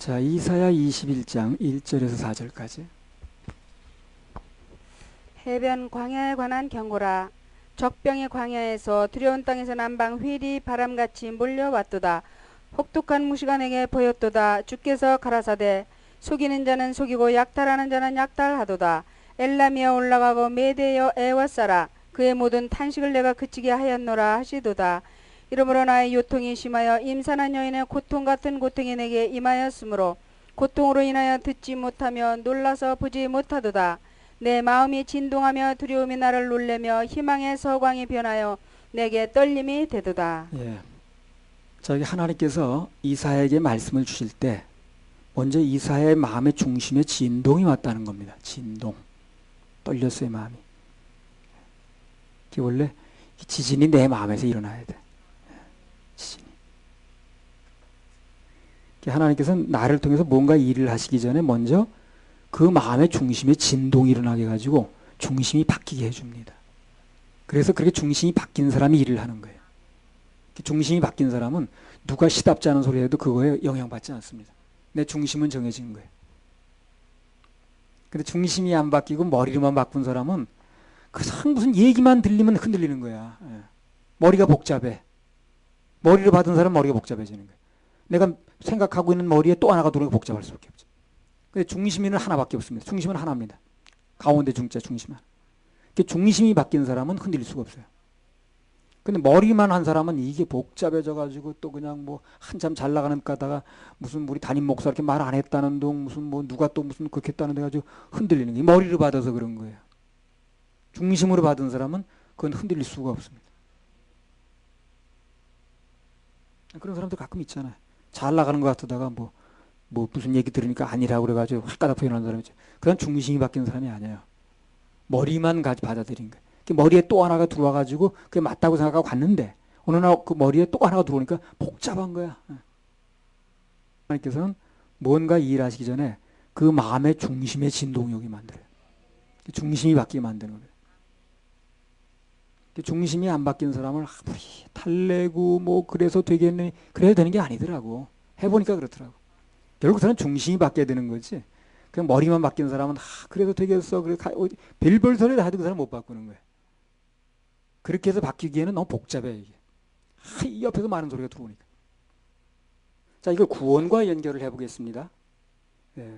자, 이사야 21장 1절에서 4절까지. 해변 광야에 관한 경고라. 적병의 광야에서 두려운 땅에서 남방 휠이 바람같이 몰려왔도다. 혹독한 무시가 내게 보였도다. 주께서 가라사대 속이는 자는 속이고 약탈하는 자는 약탈하도다. 엘람이여 올라가고 메대여 애워싸라. 그의 모든 탄식을 내가 그치게 하였노라 하시도다. 이러므로 나의 요통이 심하여 임산한 여인의 고통 같은 고통이 내게 임하였으므로 고통으로 인하여 듣지 못하며 놀라서 보지 못하도다. 내 마음이 진동하며 두려움이 나를 놀래며 희망의 서광이 변하여 내게 떨림이 되도다. 예. 자, 하나님께서 이사야에게 말씀을 주실 때 먼저 이사야의 마음의 중심에 진동이 왔다는 겁니다. 진동. 떨렸어요, 마음이. 이게 원래 지진이 내 마음에서 일어나야 돼. 지진이. 하나님께서는 나를 통해서 뭔가 일을 하시기 전에 먼저 그 마음의 중심에 진동이 일어나게 해가지고 중심이 바뀌게 해줍니다. 그래서 그렇게 중심이 바뀐 사람이 일을 하는 거예요. 중심이 바뀐 사람은 누가 시답지 않은 소리 해도 그거에 영향받지 않습니다. 내 중심은 정해진 거예요. 근데 중심이 안 바뀌고 머리로만 바꾼 사람은 그냥 무슨 얘기만 들리면 흔들리는 거야. 머리가 복잡해. 머리를 받은 사람은 머리가 복잡해지는 거예요. 내가 생각하고 있는 머리에 또 하나가 들어오니까 복잡할 수밖에 없죠. 근데 중심에는 하나밖에 없습니다. 중심은 하나입니다. 가운데 중자 중심 하나. 중심이 바뀐 사람은 흔들릴 수가 없어요. 근데 머리만 한 사람은 이게 복잡해져가지고 또 그냥 뭐 한참 잘 나가는 가다가 무슨 우리 담임 목사 이렇게 말 안 했다는 둥 무슨 뭐 누가 또 무슨 그렇게 했다는 데 가지고 흔들리는 게 머리를 받아서 그런 거예요. 중심으로 받은 사람은 그건 흔들릴 수가 없습니다. 그런 사람들 가끔 있잖아요. 잘 나가는 것 같다가 뭐 무슨 얘기 들으니까 아니라고 그래가지고 확가닥 표현하는 사람이 있죠. 그건 중심이 바뀐 사람이 아니에요. 머리만 받아들인 거예요. 머리에 또 하나가 들어와가지고 그게 맞다고 생각하고 갔는데 어느 날 그 머리에 또 하나가 들어오니까 복잡한 거야. 하나님께서는 뭔가 일하시기 전에 그 마음의 중심의 진동이 오게 만들어요. 중심이 바뀌게 만드는 거예요. 중심이 안 바뀐 사람을 아무리 달래고 뭐 그래서 되겠네 그래야 되는 게 아니더라고. 해보니까 그렇더라고. 결국 저는 중심이 바뀌어야 되는 거지. 그냥 머리만 바뀐 사람은 그래도 되겠어. 그래 별별 소리를 해도 그 사람 못 바꾸는 거예요. 그렇게 해서 바뀌기에는 너무 복잡해 이게. 이 옆에서 많은 소리가 들어오니까. 자, 이걸 구원과 연결을 해보겠습니다. 예.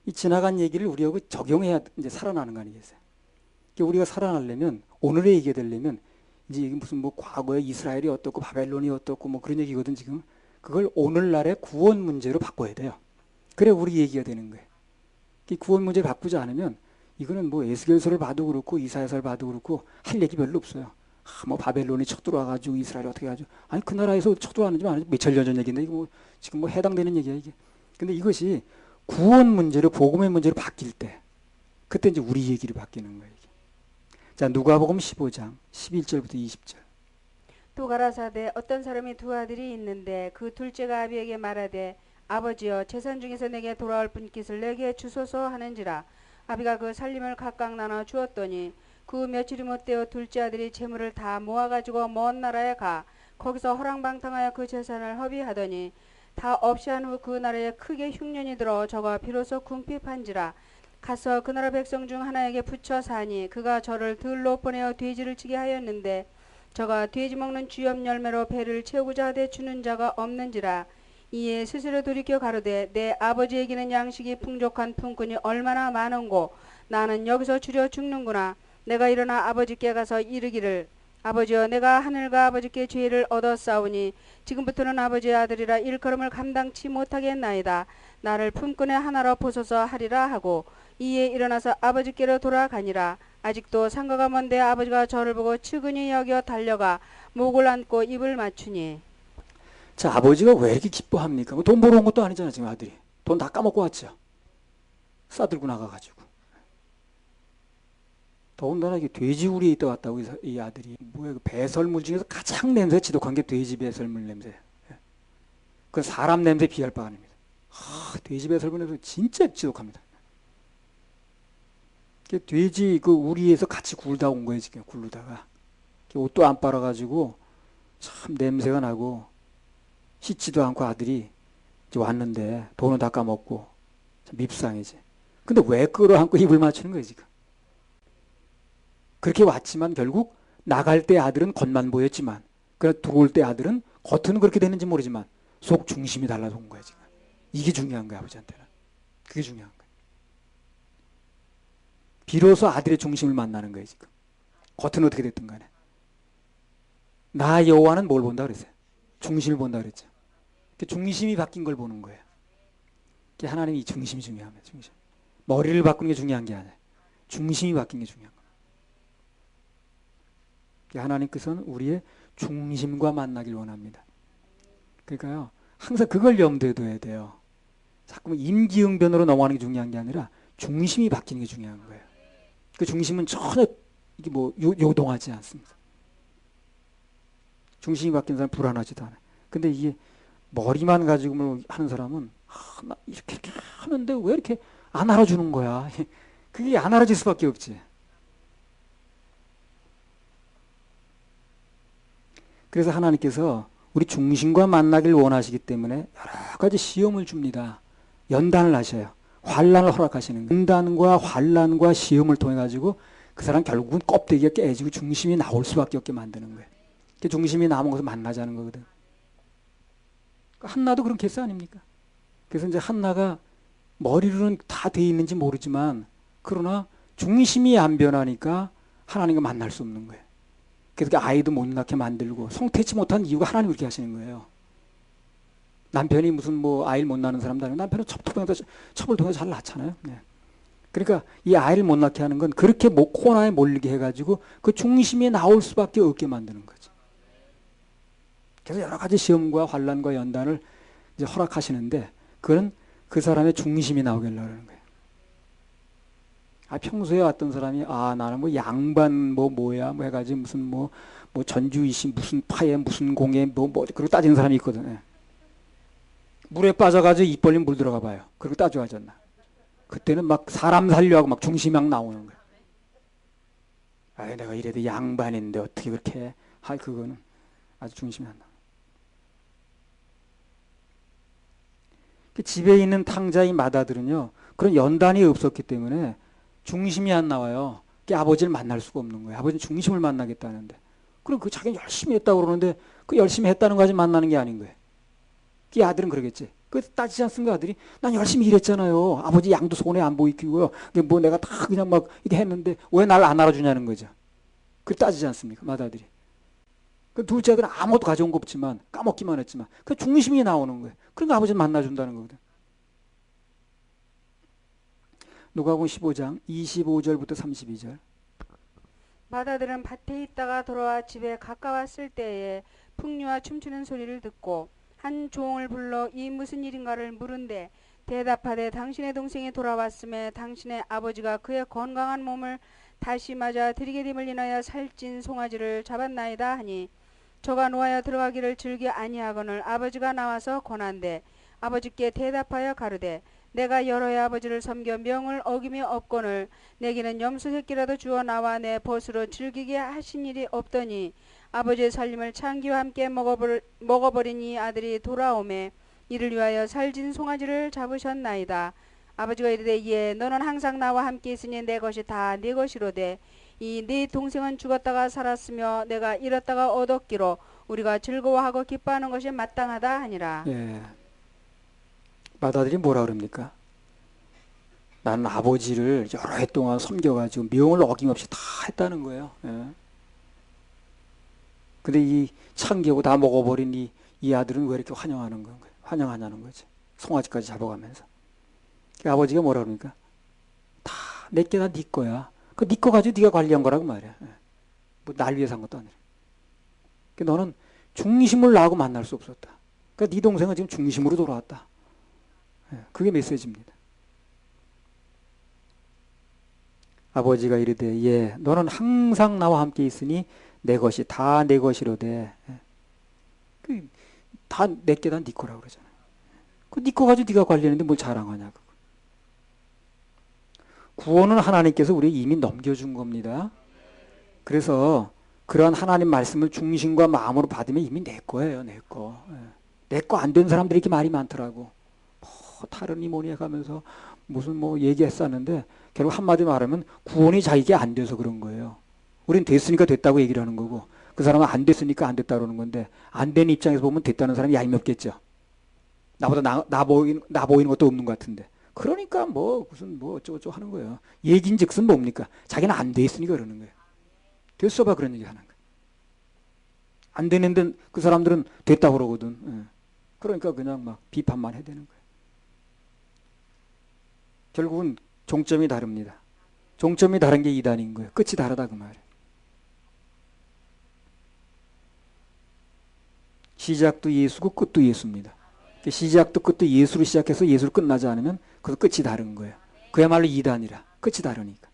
이 지나간 얘기를 우리하고 적용해야 이제 살아나는 거 아니겠어요? 우리가 살아나려면 오늘의 얘기가 되려면 이제 이게 무슨 뭐 과거에 이스라엘이 어떻고 바벨론이 어떻고 뭐 그런 얘기거든 지금. 그걸 오늘날의 구원 문제로 바꿔야 돼요. 그래 우리 얘기가 되는 거예요. 이 구원 문제를 바꾸지 않으면 이거는 뭐 에스겔서를 봐도 그렇고 이사야서를 봐도 그렇고 할 얘기 별로 없어요. 뭐 바벨론이 쳐들어와가지고 이스라엘이 어떻게 하죠? 아니 그 나라에서 쳐들어왔는지 몇천 년 전 얘기인데 이거 뭐 지금 뭐 해당되는 얘기야 이게. 근데 이것이 구원 문제로 복음의 문제로 바뀔 때 그때 이제 우리 얘기로 바뀌는 거예요. 이게. 자, 누가복음 15장 11절부터 20절. 또 가라사대 어떤 사람이 두 아들이 있는데 그 둘째가 아비에게 말하되 아버지여 재산 중에서 내게 돌아올 분깃을 내게 주소서 하는지라. 아비가 그 살림을 각각 나눠 주었더니 그 며칠이 못되어 둘째 아들이 재물을 다 모아가지고 먼 나라에 가 거기서 허랑방탕하여 그 재산을 허비하더니 다 없이 한 후 그 나라에 크게 흉년이 들어 저가 비로소 궁핍한지라. 가서 그 나라 백성 중 하나에게 붙여 사니 그가 저를 들로 보내어 돼지를 치게 하였는데 저가 돼지 먹는 주염 열매로 배를 채우고자 하되 주는 자가 없는지라. 이에 스스로 돌이켜 가로되 내 아버지에게는 양식이 풍족한 품꾼이 얼마나 많은고 나는 여기서 주려 죽는구나. 내가 일어나 아버지께 가서 이르기를 아버지여 내가 하늘과 아버지께 죄를 얻었사오니 지금부터는 아버지의 아들이라 일컬음을 감당치 못하겠나이다. 나를 품꾼의 하나로 보소서 하리라 하고 이에 일어나서 아버지께로 돌아가니라. 아직도 상가가 먼데 아버지가 저를 보고 측은히 여겨 달려가 목을 안고 입을 맞추니. 자, 아버지가 왜 이렇게 기뻐합니까? 돈 벌어온 것도 아니잖아 지금 아들이. 돈 다 까먹고 왔죠. 싸들고 나가가지고. 더군다나 이게 돼지우리에 있다 왔다고 이 아들이. 뭐야, 그 배설물 중에서 가장 냄새가 지독한 게 돼지 배설물 냄새. 그건 사람 냄새 비할 바 아닙니다. 돼지 배설물 냄새 진짜 지독합니다. 돼지 그 우리에서 같이 굴다 온 거예요 지금. 굴르다가 옷도 안 빨아가지고 참 냄새가 나고 씻지도 않고 아들이 이제 왔는데 돈은 다 까먹고 참 밉상이지. 근데 왜 끌어안고 입을 맞추는 거예요 지금. 그렇게 왔지만 결국 나갈 때 아들은 겉만 보였지만 그러나 들어올 때 아들은 겉은 그렇게 됐는지 모르지만 속 중심이 달라서 온 거야 지금. 이게 중요한 거야 아버지한테는. 그게 중요한 거야. 비로소 아들의 중심을 만나는 거예요 지금. 겉은 어떻게 됐든 간에. 나 여호와는 뭘 본다 그랬어요? 중심을 본다 그랬죠. 중심이 바뀐 걸 보는 거예요. 하나님이 중심이 중요합니다. 중심. 머리를 바꾸는 게 중요한 게 아니에요. 중심이 바뀐 게 중요한 거예요. 하나님께서는 우리의 중심과 만나길 원합니다. 그러니까요. 항상 그걸 염두에 둬야 돼요. 자꾸 임기응변으로 넘어가는 게 중요한 게 아니라 중심이 바뀌는 게 중요한 거예요. 그 중심은 전혀 이게 뭐 요동하지 않습니다. 중심이 바뀐 사람은 불안하지도 않아요. 근데 이게 머리만 가지고 뭐 하는 사람은 나 이렇게 하는데 왜 이렇게 안 알아주는 거야. 그게 안 알아질 수밖에 없지. 그래서 하나님께서 우리 중심과 만나길 원하시기 때문에 여러 가지 시험을 줍니다. 연단을 하셔요. 환난을 허락하시는 거예요. 연단과 환난과 시험을 통해 가지고 그 사람 결국은 껍데기가 깨지고 중심이 나올 수밖에 없게 만드는 거예요. 그 중심이 남은 것을 만나자는 거거든. 한나도 그런 케이스 아닙니까? 그래서 이제 한나가 머리로는 다 돼 있는지 모르지만 그러나 중심이 안 변하니까 하나님과 만날 수 없는 거예요. 그래서 아이도 못 낳게 만들고 성태치 못한 이유가 하나님 그렇게 하시는 거예요. 남편이 무슨 뭐 아이를 못 낳는 사람도 아니고 남편은 첩을 통해서 잘 낳잖아요. 네. 그러니까 이 아이를 못 낳게 하는 건 그렇게 코너에 몰리게 해가지고 그 중심이 나올 수밖에 없게 만드는 거죠. 그래서 여러 가지 시험과 환난과 연단을 이제 허락하시는데 그건 그 사람의 중심이 나오길 하는 거예요. 평소에 왔던 사람이 나는 뭐 양반 뭐야 뭐 해가지고 무슨 뭐 전주이신 무슨 파에 무슨 공에 뭐 그리고 따지는 사람이 있거든. 물에 빠져가지고 입 벌리면 물 들어가 봐요. 그리고 따져하지 않나. 그때는 막 사람 살려하고 막 중심이 막 나오는 거예요. 내가 이래도 양반인데 어떻게 그렇게 해? 그거는 아주 중심이 안 나. 집에 있는 탕자의 마다들은요 그런 연단이 없었기 때문에 중심이 안 나와요. 아버지를 만날 수가 없는 거예요. 아버지는 중심을 만나겠다는데. 그럼 그 자기는 열심히 했다고 그러는데 그 열심히 했다는 거 가지고 만나는 게 아닌 거예요. 그 아들은 그러겠지. 그래서 따지지 않습니까 아들이? 난 열심히 일했잖아요. 아버지 양도 손에 안 보이고요. 뭐 내가 다 그냥 막 이렇게 했는데 왜 날 안 알아주냐는 거죠. 그 따지지 않습니까 마다들이. 그 둘째 아들은 아무것도 가져온 거 없지만 까먹기만 했지만 그 중심이 나오는 거예요. 그러니까 아버지는 만나준다는 거거든. 누가복음 15장 25절부터 32절. 마다들은 밭에 있다가 돌아와 집에 가까웠을 때에 풍류와 춤추는 소리를 듣고 한 종을 불러 이 무슨 일인가를 물은데 대답하되 당신의 동생이 돌아왔음에 당신의 아버지가 그의 건강한 몸을 다시 맞아 드리게 됨을 인하여 살찐 송아지를 잡았나이다 하니 저가 놓아여 들어가기를 즐겨 아니하거늘 아버지가 나와서 권한대 아버지께 대답하여 가르되 내가 여러의 아버지를 섬겨 명을 어김이 없거늘 내게는 염소 새끼라도 주어 나와 내 벗으로 즐기게 하신 일이 없더니 아버지의 살림을 창기와 함께 먹어버린 이 아들이 돌아오매 이를 위하여 살진 송아지를 잡으셨나이다. 아버지가 이르되 예 너는 항상 나와 함께 있으니 내 것이 다 네 것이로되 이 네 동생은 죽었다가 살았으며 내가 잃었다가 얻었기로 우리가 즐거워하고 기뻐하는 것이 마땅하다 하니라. 예. 마다들이 뭐라 그럽니까? 나는 아버지를 여러 해 동안 섬겨가지고 명을 어김없이 다 했다는 거예요. 예. 근데 이 창기하고 다 먹어버린 이 아들은 왜 이렇게 환영하는 건가요? 환영하냐는 거지. 송아지까지 잡아가면서. 그 아버지가 뭐라 그럽니까? 다 내게 다 네 거야. 그 네 거 가지고 네가 관리한 거라고 말이야. 예. 뭐 날 위해서 한 것도 아니라. 그러니까 너는 중심을 나하고 만날 수 없었다. 그러니까 네 동생은 지금 중심으로 돌아왔다. 예. 그게 메시지입니다. 아버지가 이르되 예 너는 항상 나와 함께 있으니 내 것이 다 내 것이로되 다 내게 다 네 거라고 그러잖아요. 그 네 거 가지고 네가 관리하는데 뭘 자랑하냐고. 구원은 하나님께서 우리에게 이미 넘겨준 겁니다. 그래서 그러한 하나님 말씀을 중심과 마음으로 받으면 이미 내 거예요. 내 거. 내 거 안 된 사람들이 이렇게 말이 많더라고. 다르니 뭐니 해가면서 무슨 뭐 얘기했었는데 결국 한마디 말하면 구원이 자기게 안 돼서 그런 거예요. 우린 됐으니까 됐다고 얘기를 하는 거고 그 사람은 안 됐으니까 안 됐다 그러는 건데 안 된 입장에서 보면 됐다는 사람이 얄밉겠죠. 나보다 나 보이는 것도 없는 것 같은데. 그러니까 뭐 무슨 뭐 어쩌고저쩌고 하는 거예요. 얘긴즉슨 뭡니까? 자기는 안 돼 있으니까 그러는 거예요. 됐어 봐 그런 얘기 하는 거예요. 안 되는데 그 사람들은 됐다고 그러거든. 예. 그러니까 그냥 막 비판만 해야 되는 거예요. 결국은 종점이 다릅니다. 종점이 다른 게 이단인 거예요. 끝이 다르다 그 말이에요. 시작도 예수고 끝도 예수입니다. 시작도 끝도 예수로 시작해서 예수로 끝나지 않으면 그 끝이 다른 거예요. 그야말로 이단이라. 끝이 다르니까.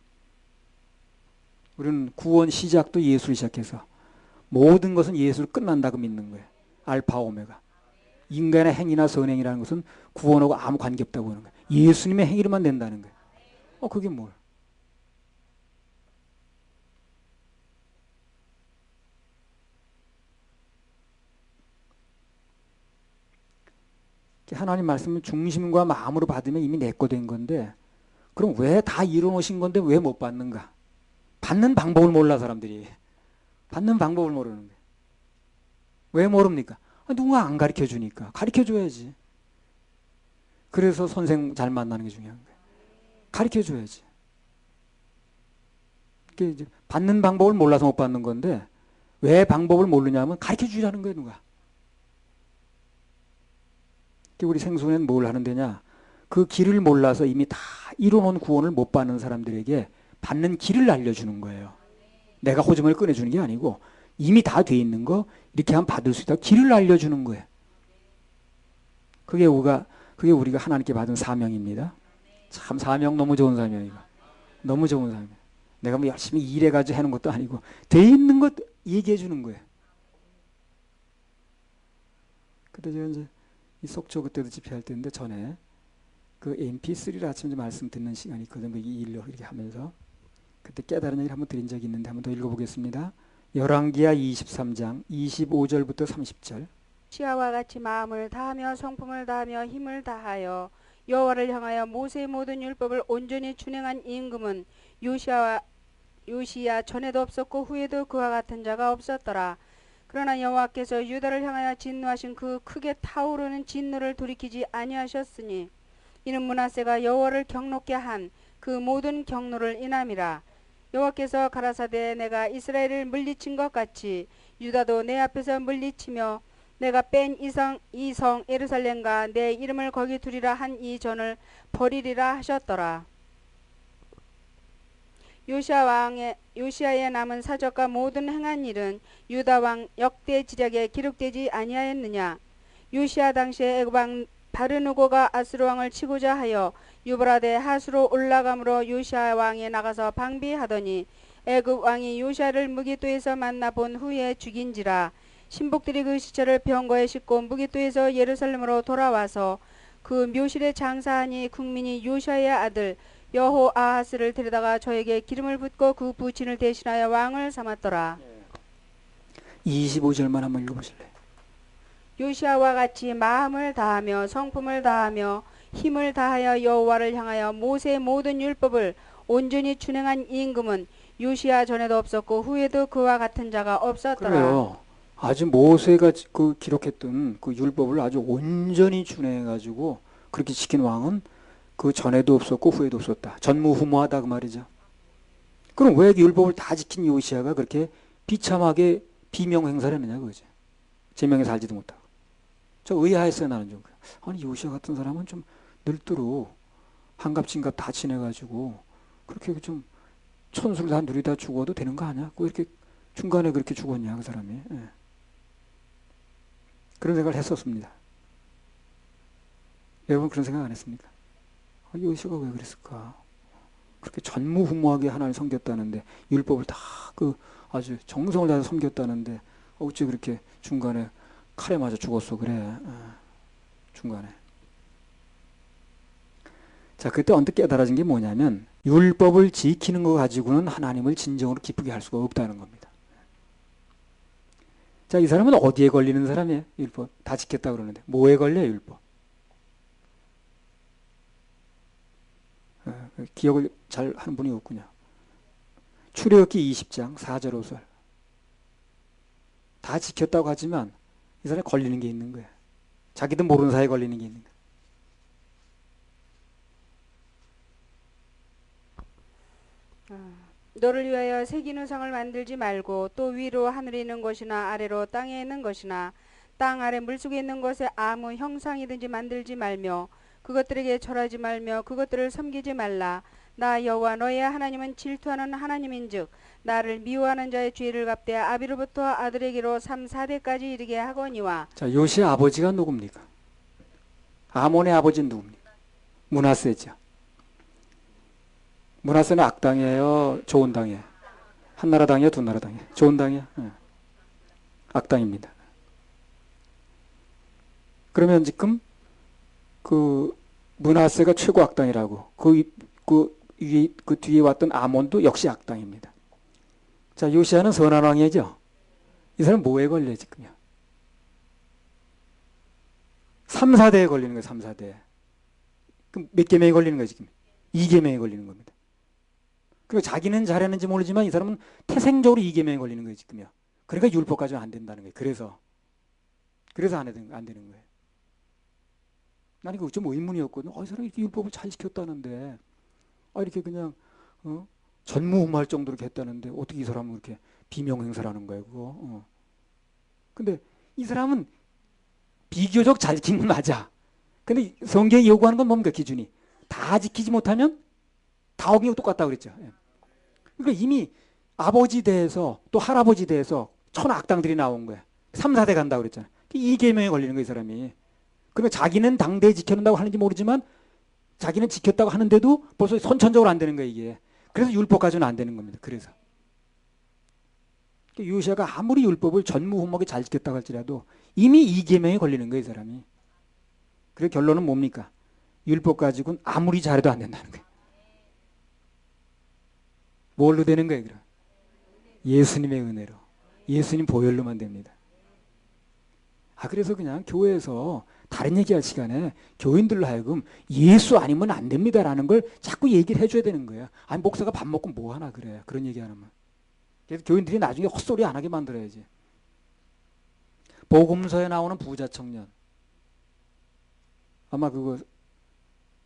우리는 구원 시작도 예수로 시작해서 모든 것은 예수로 끝난다고 믿는 거예요. 알파 오메가. 인간의 행위나 선행이라는 것은 구원하고 아무 관계없다고 하는 거예요. 예수님의 행위로만 된다는 거예요. 그게 뭘? 하나님 말씀을 중심과 마음으로 받으면 이미 내 거 된 건데 그럼 왜 다 이뤄놓으신 건데 왜 못 받는가? 받는 방법을 몰라 사람들이. 받는 방법을 모르는 거예요. 왜 모릅니까? 누가 안 가르쳐 주니까. 가르쳐 줘야지. 그래서 선생 잘 만나는 게 중요한 거예요. 가르쳐 줘야지. 이제 받는 방법을 몰라서 못 받는 건데 왜 방법을 모르냐면 가르쳐 주라는 거예요 누가. 우리 생수는 뭘 하는 데냐? 그 길을 몰라서 이미 다 이뤄놓은 구원을 못 받는 사람들에게 받는 길을 알려주는 거예요. 내가 호점을 꺼내주는 게 아니고 이미 다 돼 있는 거 이렇게 하면 받을 수 있다. 길을 알려주는 거예요. 그게 우리가 하나님께 받은 사명입니다. 참 사명 너무 좋은 사명이고 너무 좋은 사명. 내가 뭐 열심히 일해가지고 해놓은 것도 아니고 돼 있는 것 얘기해 주는 거예요. 그때 제가 이제 이 속초 그때도 집회할 때인데 전에 그 MP3를 아침에 말씀 듣는 시간이 있거든요. 뭐 일로 이렇게 하면서 그때 깨달은 얘기를 한번 드린 적이 있는데 한번 더 읽어보겠습니다. 열왕기하 23장 25절부터 30절. 시아와 같이 마음을 다하며 성품을 다하며 힘을 다하여 여호와를 향하여 모세의 모든 율법을 온전히 준행한 임금은 요시야 전에도 없었고 후에도 그와 같은 자가 없었더라. 그러나 여호와께서 유다를 향하여 진노하신 그 크게 타오르는 진노를 돌이키지 아니하셨으니 이는 므낫세가 여호와를 경노케 한 그 모든 경노를 인함이라. 여호와께서 가라사대 내가 이스라엘을 물리친 것 같이 유다도 내 앞에서 물리치며 내가 뺀 이 성 예루살렘과 내 이름을 거기 두리라 한 이 전을 버리리라 하셨더라. 요시야의 남은 사적과 모든 행한 일은 유다 왕 역대 지략에 기록되지 아니하였느냐. 요시야 당시에 애굽 왕 바르누고가 아수르 왕을 치고자 하여 유브라데 하수로 올라감으로 요시야 왕이 나가서 방비하더니 애굽 왕이 요시야를 무기토에서 만나본 후에 죽인지라. 신복들이 그 시체를 병거에 싣고 무기토에서 예루살렘으로 돌아와서 그 묘실에 장사하니 국민이 요시야의 아들 여호아하스를 데려다가 저에게 기름을 붓고 그 부친을 대신하여 왕을 삼았더라. 25절만 한번 읽어보실래요? 요시야와 같이 마음을 다하며 성품을 다하며 힘을 다하여 여호와를 향하여 모세의 모든 율법을 온전히 준행한 임금은 요시야 전에도 없었고 후에도 그와 같은 자가 없었더라. 그래요. 아주 모세가 그 기록했던 그 율법을 아주 온전히 준행해가지고 그렇게 지킨 왕은 그 전에도 없었고 후에도 없었다. 전무후무하다 그 말이죠. 그럼 왜 율법을 다 지킨 요시야가 그렇게 비참하게 비명 행사를 했느냐 그거죠. 제명에 살지도 못하고. 저 의아했어요 나는 좀. 아니 요시야 같은 사람은 좀 늙도록 한갑진갑 다 지내가지고 그렇게 좀 천수를 다 누리다 죽어도 되는 거 아니야? 왜 이렇게 중간에 그렇게 죽었냐 그 사람이. 예. 그런 생각을 했었습니다. 여러분 그런 생각 안 했습니까? 요시야가 왜 그랬을까? 그렇게 전무후무하게 하나님을 섬겼다는데 율법을 다 그 아주 정성을 다해서 섬겼다는데 어째 그렇게 중간에 칼에 맞아 죽었어 그래. 중간에. 자 그때 언뜻 깨달아진 게 뭐냐면 율법을 지키는 거 가지고는 하나님을 진정으로 기쁘게 할 수가 없다는 겁니다. 자 이 사람은 어디에 걸리는 사람이에요? 율법 다 지켰다 그러는데 뭐에 걸려요 율법? 기억을 잘 하는 분이 없군요. 출애굽기 20장 4절 5절 다 지켰다고 하지만 이 사람이 걸리는 게 있는 거예요. 자기도 모르는 사이에 걸리는 게 있는 거예요. 너를 위하여 새긴 우상을 만들지 말고 또 위로 하늘에 있는 것이나 아래로 땅에 있는 것이나 땅 아래 물속에 있는 것에 아무 형상이든지 만들지 말며 그것들에게 절하지 말며 그것들을 섬기지 말라. 나 여호와 너의 하나님은 질투하는 하나님인즉 나를 미워하는 자의 죄를 갚되 아비로부터 아들에게로 3, 4대까지 이르게 하거니와. 자, 요시의 아버지가 누굽니까? 아몬의 아버지는 누굽니까? 므낫세죠. 므낫세는 악당이에요? 좋은 당이에요? 한나라 당이에요? 두나라 당이에요? 좋은 당이에요? 악당입니다. 그러면 지금 그 므낫세가 최고 악당이라고 그 뒤에 왔던 아몬도 역시 악당입니다. 자, 요시아는 선한 왕이죠. 이 사람 뭐에 걸려 지금요? 3, 4대에 걸리는 거예요. 3, 4대. 그럼 몇 계명에 걸리는 거예요 지금? 2계명에 걸리는 겁니다. 그리고 자기는 잘했는지 모르지만 이 사람은 태생적으로 2계명에 걸리는 거예요 지금요. 그러니까 율법까지는 안 된다는 거예요. 그래서 안 되는 거예요. 나는 그거 좀 의문이었거든. 이 사람이 이렇게 율법을 잘 지켰다는데, 이렇게 그냥 전무후무할 정도로 이렇게 했다는데 어떻게 이 사람은 그렇게 비명행사를 하는 거예요, 그거. 근데 이 사람은 비교적 잘 지킨 건 맞아. 근데 성경이 요구하는 건 뭡니까, 기준이? 다 지키지 못하면 다 어기고 똑같다고 그랬죠. 그러니까 이미 아버지 대에서 또 할아버지 대에서 천악당들이 나온 거야. 3, 4대 간다고 그랬잖아. 이 계명에 걸리는 거야, 이 사람이. 그러니까 자기는 당대에 지켜낸다고 하는지 모르지만 자기는 지켰다고 하는데도 벌써 선천적으로 안 되는 거야, 이게. 그래서 율법까지는 안 되는 겁니다. 그래서. 요시아가 아무리 율법을 전무후무하게 잘 지켰다고 할지라도 이미 이 계명에 걸리는 거예요, 이 사람이. 그래서 결론은 뭡니까? 율법 가지고는 아무리 잘해도 안 된다는 거예요. 뭘로 되는 거예요, 그럼? 예수님의 은혜로. 예수님 보혈로만 됩니다. 그래서 그냥 교회에서 다른 얘기할 시간에 교인들로 하여금 예수 아니면 안 됩니다라는 걸 자꾸 얘기를 해줘야 되는 거예요. 아니, 목사가 밥 먹고 뭐 하나 그래. 그런 얘기 안 하면. 그래서 교인들이 나중에 헛소리 안 하게 만들어야지. 복음서에 나오는 부자 청년. 아마 그거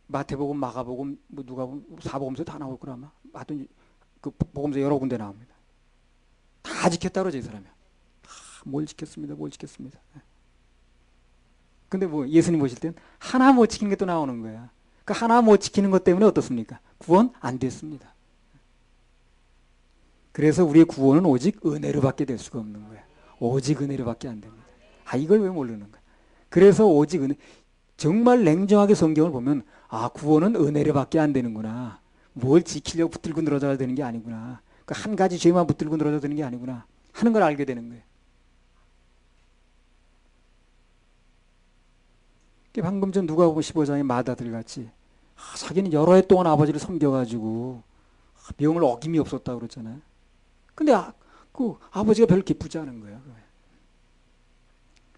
마태복음, 마가복음, 뭐 누가복음, 사복음서에 다 나올 거라 아마. 하여튼 그 복음서 여러 군데 나옵니다. 다 지켰다 그러죠, 이 사람이. 뭘 지켰습니다. 근데 뭐 예수님 보실 땐 하나 못 지킨 게 또 나오는 거야. 그 하나 못 지키는 것 때문에 어떻습니까? 구원 안 됐습니다. 그래서 우리의 구원은 오직 은혜로 밖에 될 수가 없는 거야. 오직 은혜로 밖에 안 됩니다. 이걸 왜 모르는 거야? 그래서 오직 은혜. 정말 냉정하게 성경을 보면 구원은 은혜로 밖에 안 되는구나. 뭘 지키려고 붙들고 늘어져야 되는 게 아니구나. 그 한 가지 죄만 붙들고 늘어져야 되는 게 아니구나 하는 걸 알게 되는 거예요. 방금 전 누가복음 15장의 마다들 같이 자기는 여러 해 동안 아버지를 섬겨가지고 명을 어김이 없었다고 그랬잖아요. 근데 그 아버지가 별로 기쁘지 않은 거예요.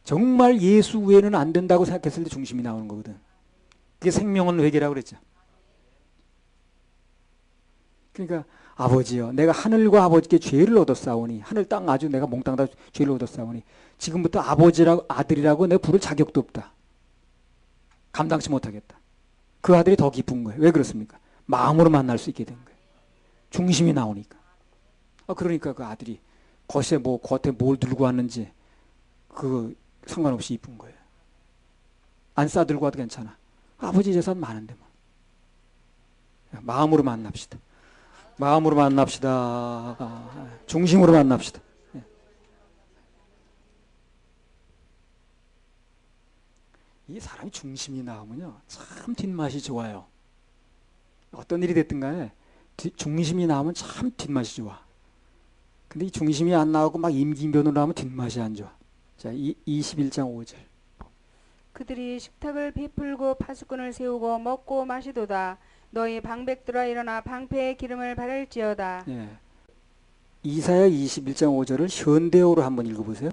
정말 예수 외에는 안 된다고 생각했을 때 중심이 나오는 거거든. 그게 생명은 회개라고 그랬죠. 그러니까 아버지여, 내가 하늘과 아버지께 죄를 얻었사오니, 하늘 땅 아주 내가 몽땅 다 죄를 얻었사오니 지금부터 아버지라고 아들이라고 내가 부를 자격도 없다. 감당치 못하겠다. 그 아들이 더 기쁜 거예요. 왜 그렇습니까? 마음으로 만날 수 있게 된 거예요. 중심이 나오니까. 그러니까 그 아들이 겉에 뭘 들고 왔는지 그 상관없이 이쁜 거예요. 안 싸들고 와도 괜찮아. 아버지 재산 많은데 뭐. 마음으로 만납시다. 마음으로 만납시다. 중심으로 만납시다. 이 사람이 중심이 나오면요, 참 뒷맛이 좋아요. 어떤 일이 됐든 간에 중심이 나오면 참 뒷맛이 좋아. 근데 이 중심이 안 나오고 막 임기변으로 나오면 뒷맛이 안 좋아. 자, 21장 5절. 그들이 식탁을 베풀고 파수꾼을 세우고 먹고 마시도다. 너희 방백들아 일어나 방패의 기름을 바를지어다. 이사야 21장 5절을 현대어로 한번 읽어보세요.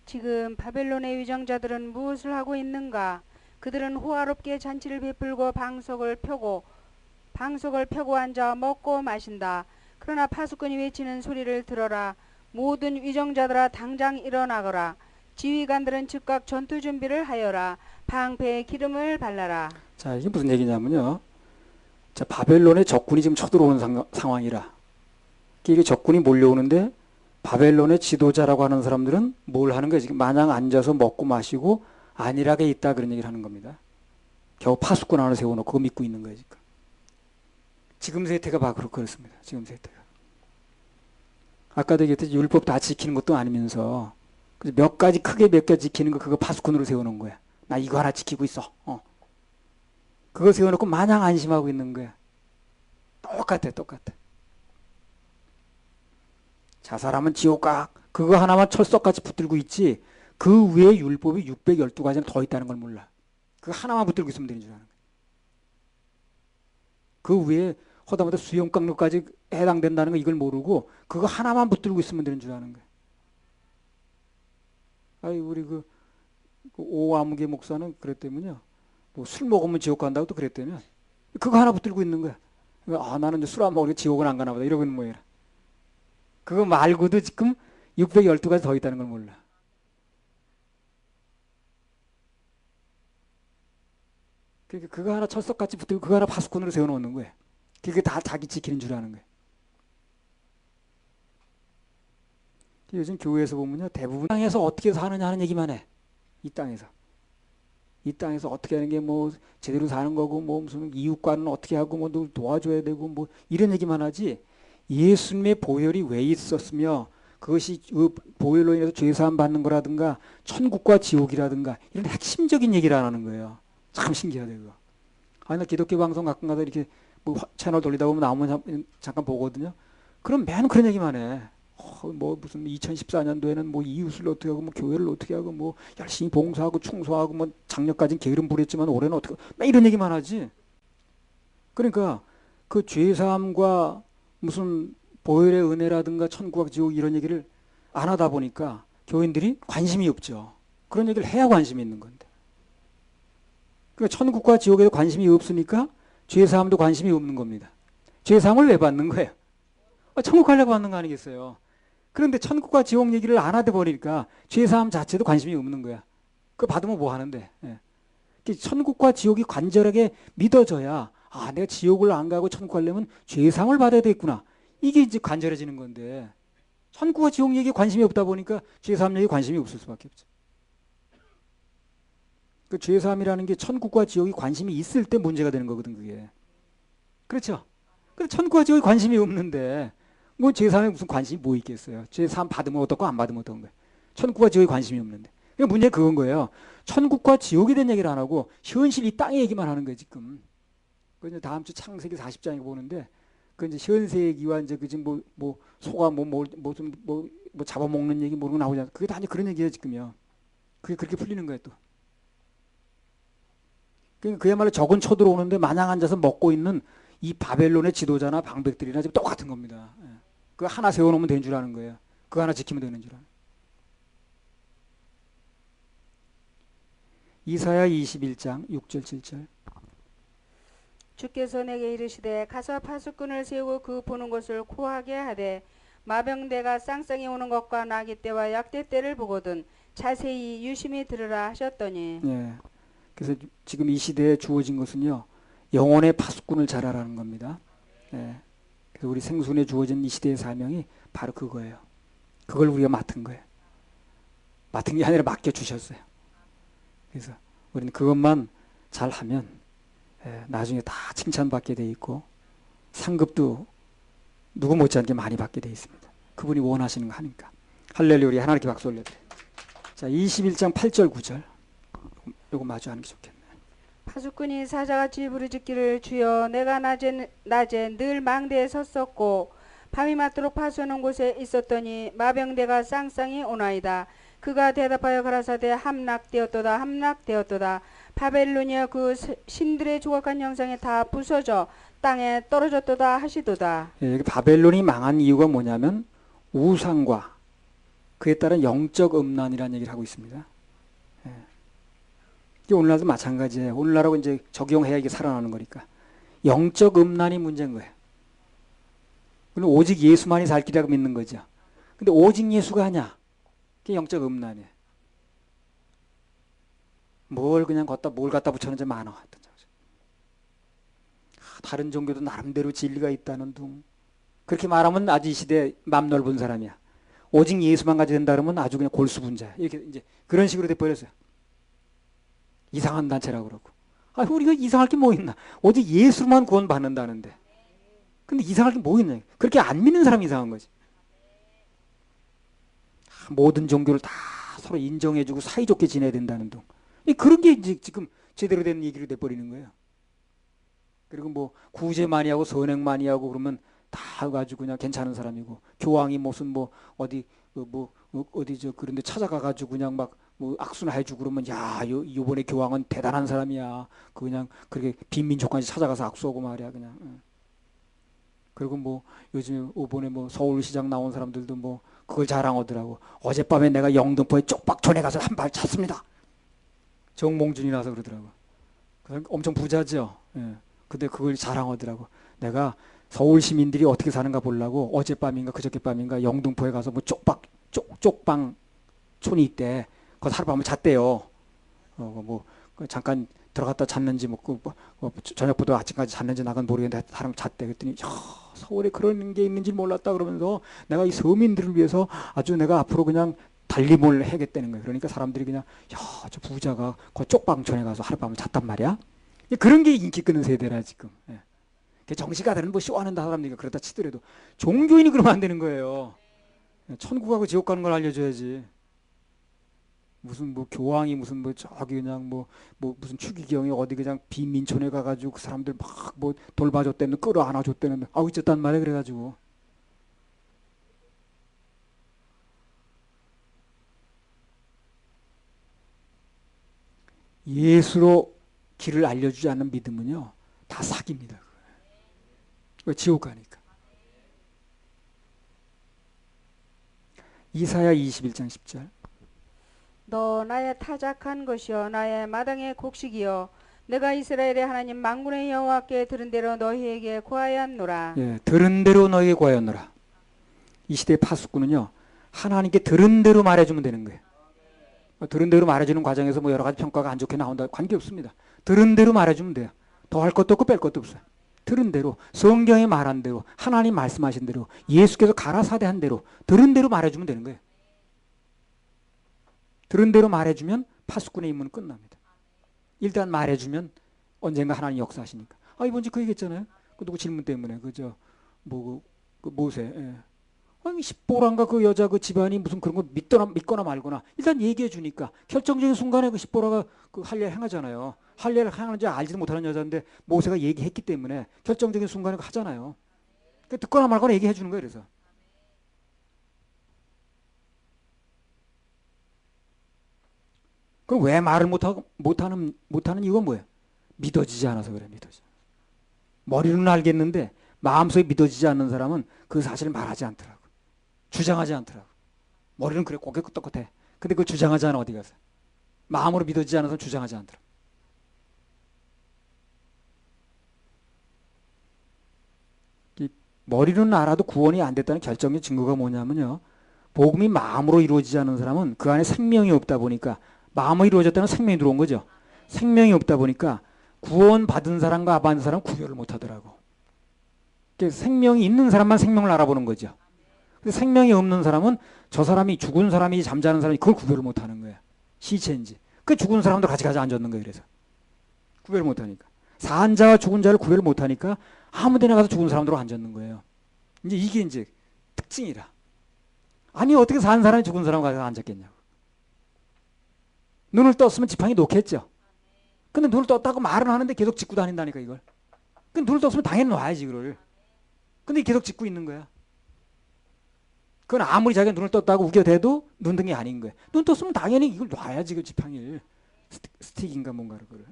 지금 바벨론의 위정자들은 무엇을 하고 있는가? 그들은 호화롭게 잔치를 베풀고 방석을 펴고 방석을 펴고 앉아 먹고 마신다. 그러나 파수꾼이 외치는 소리를 들어라. 모든 위정자들아 당장 일어나거라. 지휘관들은 즉각 전투 준비를 하여라. 방패에 기름을 발라라. 자, 이게 무슨 얘기냐면요. 자, 바벨론의 적군이 지금 쳐들어오는 상황이라. 이게 적군이 몰려오는데 바벨론의 지도자라고 하는 사람들은 뭘 하는 거예요? 지금 마냥 앉아서 먹고 마시고 안일하게 있다 그런 얘기를 하는 겁니다. 겨우 파수꾼 하나 세워놓고 그거 믿고 있는 거예요. 지금 세태가 바로 그렇습니다. 지금 세태가. 아까도 얘기했듯이 율법 다 지키는 것도 아니면서 몇 가지 크게 몇 가지 지키는 거 그거 파수꾼으로 세워놓은 거야. 나 이거 하나 지키고 있어. 그거 세워놓고 마냥 안심하고 있는 거야. 똑같아. 자살하면 지옥 가. 그거 하나만 철석같이 붙들고 있지. 그 위에 율법이 612가지는 더 있다는 걸 몰라. 그거 하나만 붙들고 있으면 되는 줄 아는 거야. 그 위에 허다못해 수용강력까지 해당된다는 거 이걸 모르고 그거 하나만 붙들고 있으면 되는 줄 아는 거야. 아이 우리 그 오아무개 목사는 그랬다면요. 뭐 술 먹으면 지옥 간다고 또 그랬다면 그거 하나 붙들고 있는 거야. 아 나는 이제 술 안 먹으니까 지옥은 안 가나 보다 이러고 있는 모양이라. 그거 말고도 지금 612가지 더 있다는 걸 몰라. 그러니까 그거 하나 철석같이 붙들고 그거 하나 파수꾼으로 세워놓는 거야. 그게 다 자기 지키는 줄 아는 거야. 요즘 교회에서 보면요. 대부분 땅에서 어떻게 사느냐 하는 얘기만 해. 이 땅에서. 이 땅에서 어떻게 하는 게 뭐 제대로 사는 거고 뭐 무슨 이웃과는 어떻게 하고 뭐 누굴 도와줘야 되고 뭐 이런 얘기만 하지 예수님의 보혈이 왜 있었으며 그것이 보혈로 인해서 죄사함 받는 거라든가 천국과 지옥이라든가 이런 핵심적인 얘기를 안 하는 거예요. 참 신기하다 그거. 아니 나 기독교 방송 가끔가다 이렇게 뭐 채널 돌리다 보면 나오면 잠깐 보거든요. 그럼 맨 그런 얘기만 해. 뭐 무슨 2014년도에는 뭐 이웃을 어떻게 하고 뭐 교회를 어떻게 하고 뭐 열심히 봉사하고 충성하고 뭐 작년까지는 게으름 부렸지만 올해는 어떻게 막 이런 얘기만 하지. 그러니까 그 죄사함과 무슨 보혈의 은혜라든가 천국과 지옥 이런 얘기를 안 하다 보니까 교인들이 관심이 없죠. 그런 얘기를 해야 관심이 있는 건데. 그러니까 천국과 지옥에도 관심이 없으니까 죄사함도 관심이 없는 겁니다. 죄사함을 왜 받는 거예요? 천국 가려고 받는 거 아니겠어요? 그런데 천국과 지옥 얘기를 안 하다 보니까 죄사함 자체도 관심이 없는 거야. 그거 받으면 뭐 하는데? 예. 천국과 지옥이 간절하게 믿어져야 아 내가 지옥을 안 가고 천국 가려면 죄사함을 받아야 되겠구나. 이게 이제 간절해지는 건데 천국과 지옥 얘기에 관심이 없다 보니까 죄사함 얘기에 관심이 없을 수밖에 없죠. 그 죄사함이라는 게 천국과 지옥이 관심이 있을 때 문제가 되는 거거든 그게. 그렇죠? 근데 천국과 지옥이 관심이 없는데 뭐 죄사함에 무슨 관심이 뭐 있겠어요. 죄사함 받으면 어떻고 안 받으면 어떤 거예요. 천국과 지옥에 관심이 없는데. 그러니까 문제는 그건 거예요. 천국과 지옥에 대한 얘기를 안 하고 현실 이 땅의 얘기만 하는 거예요 지금. 그 이제 다음 주 창세기 40장에 보는데 그 이제 현세기와 이제 그 지금 뭐 소가 뭐 잡아먹는 얘기 모르고 나오잖아. 그게 다 이제 그런 얘기예요 지금요. 그게 그렇게 풀리는 거예요 또. 그러니까 그야말로 적은 쳐들어오는데 마냥 앉아서 먹고 있는 이 바벨론의 지도자나 방백들이나 지금 똑같은 겁니다. 그거 하나 세워놓으면 되는 줄 아는 거예요. 그거 하나 지키면 되는 줄 아는. 이사야 21장 6절 7절. 주께서 내게 이르시되 가서 파수꾼을 세우고 그 보는 것을 고하게 하되 마병대가 쌍쌍이 오는 것과 나귀 떼와 약대 때를 보거든 자세히 유심히 들으라 하셨더니. 예. 그래서 지금 이 시대에 주어진 것은요. 영혼의 파수꾼을 잘하라는 겁니다. 예. 그래서 우리 생순에 주어진 이 시대의 사명이 바로 그거예요. 그걸 우리가 맡은 거예요. 맡은 게 아니라 맡겨주셨어요. 그래서 우리는 그것만 잘하면 나중에 다 칭찬받게 돼 있고 상급도 누구 못지않게 많이 받게 돼 있습니다. 그분이 원하시는 거 하니까. 할렐루야. 우리 하나님께 박수 올려드려요. 자, 21장 8절 9절 요거 마주 하는 게 좋겠네요. 파수꾼이 사자같이 부르짖기를 주여 내가 낮에 늘 망대에 섰었고 밤이 맞도록 파수하는 곳에 있었더니 마병대가 쌍쌍이 오나이다. 그가 대답하여 가라사대 함락되었도다. 바벨로니아 그 신들의 조각한 형상이 다 부서져 땅에 떨어졌도다 하시도다. 예, 여기 바벨론이 망한 이유가 뭐냐면 우상과 그에 따른 영적 음란이라는 얘기를 하고 있습니다. 예. 오늘날도 마찬가지예요. 오늘날하고 이제 적용해야 이게 살아나는 거니까. 영적 음란이 문제인 거예요. 그럼 오직 예수만이 살 길이라고 믿는 거죠. 근데 오직 예수가 아니야. 그게 영적 음란이에요. 뭘 갖다 붙여는지 많아. 다른 종교도 나름대로 진리가 있다는 둥. 그렇게 말하면 아주 이 시대 맘 넓은 사람이야. 오직 예수만 가지고 된다 그러면 아주 그냥 골수분자야. 이렇게 이제 그런 식으로 돼버렸어요. 이상한 단체라고 그러고. 아, 우리가 이상할 게 뭐 있나? 오직 예수만 구원받는다는데. 근데 이상할 게 뭐 있냐? 그렇게 안 믿는 사람이 이상한 거지. 모든 종교를 다 서로 인정해주고 사이좋게 지내야 된다는 둥. 그런 게 이제 지금 제대로 된 얘기로 돼버리는 거예요. 그리고 뭐 구제 많이 하고 선행 많이 하고 그러면 다 가지고 그냥 괜찮은 사람이고, 교황이 무슨 뭐 어디 어디 저 그런데 찾아가 가지고 그냥 막 뭐 악수나 해주고 그러면 야 요번에 교황은 대단한 사람이야. 그냥 그렇게 빈민족까지 찾아가서 악수하고 말이야 그냥. 그리고 뭐 요즘 이번에 뭐 서울시장 나온 사람들도 뭐 그걸 자랑하더라고. 어젯밤에 내가 영등포에 쪽박촌에 가서 한 발 찼습니다. 정몽준이라서 그러더라고. 엄청 부자죠. 예. 근데 그걸 자랑하더라고. 내가 서울 시민들이 어떻게 사는가 보려고 어젯밤인가 그저께 밤인가 영등포에 가서 뭐 쪽방 촌이 있대. 거기서 하룻밤을 잤대요. 잠깐 들어갔다 잤는지 저녁부터 아침까지 잤는지 나간 모르겠는데 사람 잤대. 그랬더니 서울에 그런 게 있는지 몰랐다 그러면서 내가 이 서민들을 위해서 아주 내가 앞으로 그냥 달림을 해야겠다는 거예요. 그러니까 사람들이 그냥 저 부자가 그 쪽방촌에 가서 하룻밤을 잤단 말이야. 그런 게 인기 끄는 세대라 지금. 정시가 되는 뭐 쇼하는 사람들이 그렇다 치더라도 종교인이 그러면 안 되는 거예요. 천국 가고 지옥 가는 걸 알려줘야지. 무슨 뭐 교황이 무슨 뭐 저기 그냥 뭐 무슨 추기경이 어디 그냥 빈민촌에 가가지고 그 사람들 막 뭐 돌봐줬대는 끌어안아줬대는 아우 있었단 말이야. 그래가지고 예수로 길을 알려주지 않는 믿음은요 다 사기입니다. 왜 지옥 가니까. 이사야 21장 10절. 너 나의 타작한 것이요 나의 마당의 곡식이요 내가 이스라엘의 하나님 만군의 여호와께 들은 대로 너희에게 구하였노라. 예, 들은 대로 너희에게 구하였노라. 이 시대의 파수꾼은요 하나님께 들은 대로 말해주면 되는 거예요. 들은 대로 말해주는 과정에서 뭐 여러 가지 평가가 안 좋게 나온다 관계없습니다. 들은 대로 말해주면 돼요. 더 할 것도 없고 뺄 것도 없어요. 들은 대로 성경에 말한 대로 하나님 말씀하신 대로 예수께서 가라사대한 대로 들은 대로 말해주면 되는 거예요. 들은 대로 말해주면 파수꾼의 임무는 끝납니다. 일단 말해주면 언젠가 하나님 역사하시니까. 이번 주 그 얘기했잖아요. 그 누구 질문 때문에 그저 그 모세. 예. 아니 십보라인가 그 여자 그 집안이 무슨 그런 거 믿거나 말거나 일단 얘기해 주니까 결정적인 순간에 그 십보라가 그 할례를 행하잖아요. 할례를 행하는지 알지도 못하는 여자인데 모세가 얘기했기 때문에 결정적인 순간에 하잖아요. 듣거나 말거나 얘기해 주는 거예요. 그래서 그럼 왜 말을 못하는 이유가 뭐예요? 믿어지지 않아서 그래. 머리로는 알겠는데 마음속에 믿어지지 않는 사람은 그 사실을 말하지 않더라고. 주장하지 않더라고. 머리는 그래 고개 끄덕끄덕해. 근데 그걸 주장하지 않아 어디 가서. 마음으로 믿어지지 않아서 주장하지 않더라고. 머리로는 알아도 구원이 안 됐다는 결정의 증거가 뭐냐면요. 복음이 마음으로 이루어지지 않는 사람은 그 안에 생명이 없다 보니까 마음으로 이루어졌다는 생명이 들어온 거죠. 생명이 없다 보니까 구원 받은 사람과 안 받은 사람은 구별을 못 하더라고. 생명이 있는 사람만 생명을 알아보는 거죠. 근데 생명이 없는 사람은 저 사람이 죽은 사람이 잠자는 사람이 그걸 구별을 못 하는 거야. 시체인지. 그 죽은 사람도 같이 앉았는 거예요. 그래서 구별을 못 하니까. 산 자와 죽은 자를 구별을 못 하니까 아무 데나 가서 죽은 사람들로 앉았는 거예요. 이게 이제 특징이라. 아니 어떻게 산 사람이 죽은 사람 가서 앉았겠냐고. 눈을 떴으면 지팡이 놓겠죠. 근데 눈을 떴다고 말은 하는데 계속 짚고 다닌다니까 이걸. 근데 눈을 떴으면 당연히 놔야지 그걸. 근데 계속 짚고 있는 거야. 그건 아무리 자기가 눈을 떴다고 우겨대도 눈등이 아닌 거야. 눈 떴으면 당연히 이걸 놔야지 그 지팡이를. 스틱인가 뭔가를 그걸.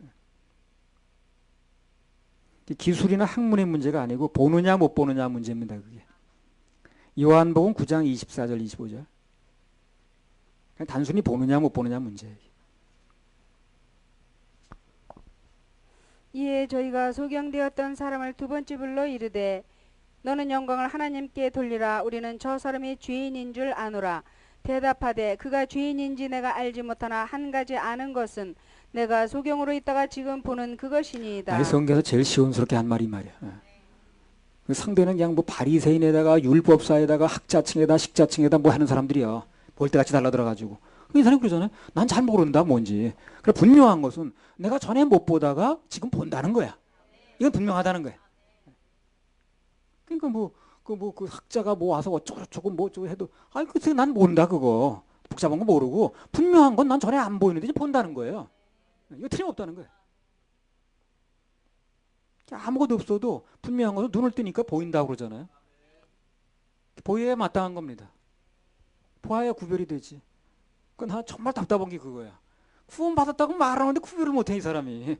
기술이나 학문의 문제가 아니고 보느냐 못 보느냐 문제입니다. 그게. 요한복음 9장 24절 25절. 그냥 단순히 보느냐 못 보느냐 문제예요. 이에 저희가 소경되었던 사람을 두 번째 불러 이르되 너는 영광을 하나님께 돌리라. 우리는 저 사람이 죄인인 줄 아노라. 대답하되 그가 죄인인지 내가 알지 못하나 한 가지 아는 것은 내가 소경으로 있다가 지금 보는 그것이니이다. 아니, 성경에서 제일 시원스럽게 한 말이 말이야. 그 상대는 그냥 뭐 바리새인에다가 율법사에다가 학자층에다 식자층에다 뭐 하는 사람들이야. 볼 때같이 달라들어가지고. 이 사람이 그러잖아요. 난 잘 모른다 뭔지. 그래 분명한 것은 내가 전에 못 보다가 지금 본다는 거야. 이건 분명하다는 거야. 그러니까 그 학자가 뭐 와서 어쩌고저쩌고 뭐 어쩌고 해도 아니 글쎄 난 모른다 그거. 복잡한 거 모르고 분명한 건 난 전에 안 보이는데 이제 본다는 거예요. 이거 틀림없다는 거예요. 아무것도 없어도 분명한 것은 눈을 뜨니까 보인다고 그러잖아요. 보여야 마땅한 겁니다. 보아야 구별이 되지. 나 정말 답답한 게 그거야. 구원 받았다고 말하는데 구별을 못해 이 사람이.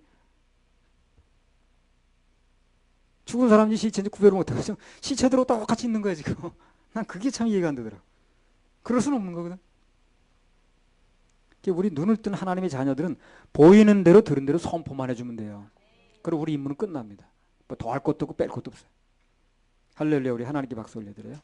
죽은 사람인지 시체인지 구별을 못해. 시체대로 똑같이 있는 거야 지금. 난 그게 참 이해가 안 되더라. 그럴 수는 없는 거거든. 우리 눈을 뜬 하나님의 자녀들은 보이는 대로 들은 대로 선포만 해주면 돼요. 그리고 우리 임무는 끝납니다. 뭐 더 할 것도 없고 뺄 것도 없어요. 할렐루야. 우리 하나님께 박수 올려드려요.